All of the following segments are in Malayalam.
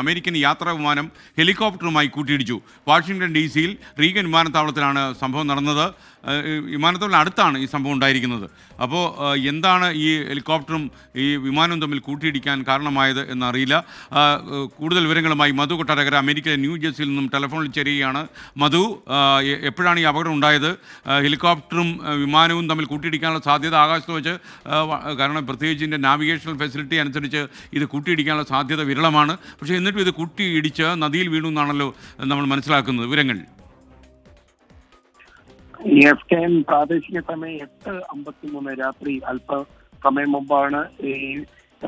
അമേരിക്കൻ യാത്രാ വിമാനം ഹെലികോപ്റ്ററുമായി കൂട്ടിയിടിച്ചു. വാഷിംഗ്ടൺ DC-യിൽ റീഗൻ വിമാനത്താവളത്തിലാണ് സംഭവം നടന്നത്. വിമാനത്താവളം അടുത്താണ് ഈ സംഭവം ഉണ്ടായിരിക്കുന്നത്. അപ്പോൾ എന്താണ് ഈ ഹെലികോപ്റ്ററും ഈ വിമാനവും തമ്മിൽ കൂട്ടിയിടിക്കാൻ കാരണമായത് എന്നറിയില്ല. കൂടുതൽ വിവരങ്ങളുമായി മധു കൊട്ടാരക്കര അമേരിക്കയിലെ ന്യൂജേഴ്സിയിൽ നിന്നും ടെലിഫോണിൽ ചേരുകയാണ്. മധു, എപ്പോഴാണ് ഈ അപകടം ഉണ്ടായത്? ഹെലികോപ്റ്ററും വിമാനവും തമ്മിൽ കൂട്ടിയിടിക്കാനുള്ള സാധ്യത ആകാശത്ത് വെച്ച്, കാരണം പ്രത്യേകിച്ച് ഇതിൻ്റെ നാവിഗേഷണൽ ഫെസിലിറ്റി അനുസരിച്ച് ഇത് കൂട്ടിയിടിക്കാനുള്ള സാധ്യത വിരളമാണ്. പക്ഷേ എന്നിട്ടും ഇത് കൂട്ടിയിടിച്ച് നദിയിൽ വീണു എന്നാണല്ലോ നമ്മൾ മനസ്സിലാക്കുന്നത്. വിവരങ്ങൾ പ്രാദേശിക സമയം 8:53 രാത്രി അല്പസമയം മുമ്പാണ് ഈ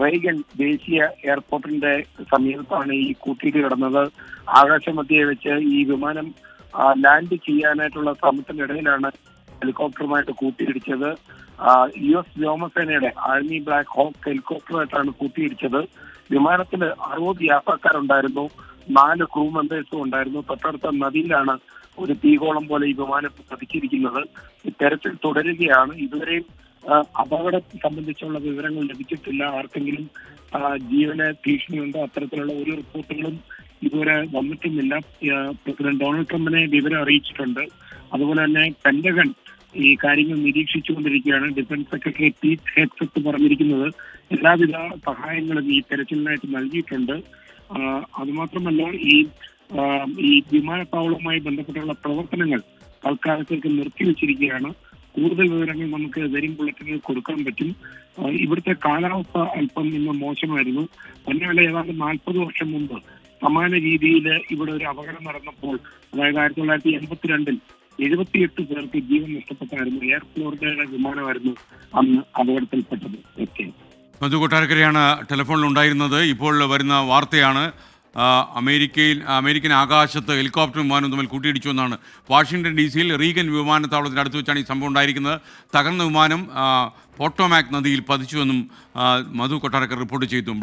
റേഗൻ ദേശീയ എയർപോർട്ടിന്റെ സമീപത്താണ് ഈ കൂട്ടിയിടി കിടന്നത്. ആകാശമധ്യയെ വെച്ച് ഈ വിമാനം ലാൻഡ് ചെയ്യാനായിട്ടുള്ള ശ്രമത്തിനിടയിലാണ് ഹെലികോപ്റ്ററുമായിട്ട് കൂട്ടിയിടിച്ചത്. US വ്യോമസേനയുടെ ആർമി ബ്ലാക്ക് ഹോക്ക് ഹെലികോപ്റ്ററുമായിട്ടാണ് കൂട്ടിയിടിച്ചത്. വിമാനത്തിൽ 60 യാത്രക്കാരുണ്ടായിരുന്നു, 4 ക്രൂ മെമ്പേഴ്സും ഉണ്ടായിരുന്നു. തൊട്ടടുത്ത നദിയിലാണ് ഒരു തീകോളം പോലെ ഈ വിമാനം പതിച്ചിരിക്കുന്നത്. തെരച്ചിൽ തുടരുകയാണ്. ഇതുവരെയും അപകടം സംബന്ധിച്ചുള്ള വിവരങ്ങൾ ലഭിച്ചിട്ടില്ല. ആർക്കെങ്കിലും ജീവന ഭീഷണിയുണ്ടോ അത്തരത്തിലുള്ള ഒരു റിപ്പോർട്ടുകളും ഇതുവരെ വന്നിട്ടുമില്ല. പ്രസിഡന്റ് ഡൊണാൾഡ് ട്രംപിനെ വിവരം അറിയിച്ചിട്ടുണ്ട്. അതുപോലെ തന്നെ പെന്റഗൺ ഈ കാര്യങ്ങൾ നിരീക്ഷിച്ചുകൊണ്ടിരിക്കുകയാണ്. ഡിഫൻസ് സെക്രട്ടറി പീറ്റ് ഹെഗ്സെറ്റ് പറഞ്ഞിരിക്കുന്നത് എല്ലാവിധ സഹായങ്ങളും ഈ തെരച്ചിലിനായിട്ട് നൽകിയിട്ടുണ്ട്. അതുമാത്രമല്ല ഈ വിമാനത്താവളവുമായി ബന്ധപ്പെട്ടുള്ള പ്രവർത്തനങ്ങൾ തൽക്കാലത്തേക്ക് നിർത്തിവെച്ചിരിക്കുകയാണ്. കൂടുതൽ വിവരങ്ങൾ നമുക്ക് വരും ബുള്ളറ്റിനിൽ കൊടുക്കാൻ പറ്റും. ഇവിടുത്തെ കാലാവസ്ഥ അല്പം ഇന്ന് മോശമായിരുന്നു. തന്നെയല്ല, ഏതാണ്ട് 40 വർഷം മുമ്പ് സമാന രീതിയിൽ ഇവിടെ ഒരു അപകടം നടന്നപ്പോൾ, അതായത് 1982-ൽ 78 പേർക്ക് ജീവൻ നഷ്ടപ്പെട്ടായിരുന്നു. എയർ ഫ്ലോറിഡയുടെ വിമാനമായിരുന്നു അന്ന് അപകടത്തിൽപ്പെട്ടത്. മധു കൊട്ടാരക്കരയാണ് ടെലിഫോണിൽ ഉണ്ടായിരുന്നത്. ഇപ്പോൾ വരുന്ന വാർത്തയാണ് അമേരിക്കൻ ആകാശത്ത് ഹെലികോപ്റ്ററും വിമാനവും തമ്മിൽ കൂട്ടിയിടിച്ചു എന്നാണ്. വാഷിംഗ്ടൺ DC-യിൽ റീഗൻ വിമാനത്താവളത്തിന് അടുത്ത് വെച്ചാണ് ഈ സംഭവം ഉണ്ടായിരിക്കുന്നത്. തകർന്ന വിമാനം പോട്ടോമാക് നദിയിൽ പതിച്ചുവെന്നും മധു കൊട്ടാരക്കർ റിപ്പോർട്ട് ചെയ്തു.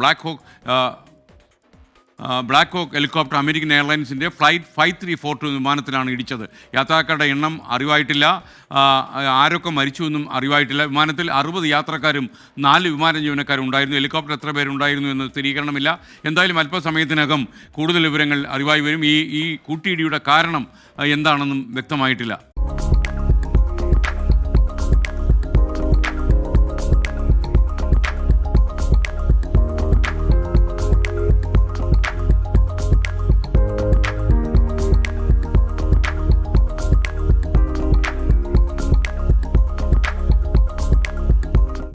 ബ്ലാക്ക് ഹോക്ക് ഹെലികോപ്റ്റർ അമേരിക്കൻ എയർലൈൻസിൻ്റെ ഫ്ലൈറ്റ് 5342 വിമാനത്തിലാണ് ഇടിച്ചത്. യാത്രക്കാരുടെ എണ്ണം അറിവായിട്ടില്ല, ആരൊക്കെ മരിച്ചുവെന്നും അറിവായിട്ടില്ല. വിമാനത്തിൽ 60 യാത്രക്കാരും 4 വിമാന ജീവനക്കാരും ഉണ്ടായിരുന്നു. ഹെലികോപ്റ്റർ എത്ര പേരുണ്ടായിരുന്നു എന്ന് സ്ഥിരീകരണമില്ല. എന്തായാലും അല്പസമയത്തിനകം കൂടുതൽ വിവരങ്ങൾ അറിവായി വരും. ഈ കൂട്ടിയിടിയുടെ കാരണം എന്താണെന്നും വ്യക്തമായിട്ടില്ല.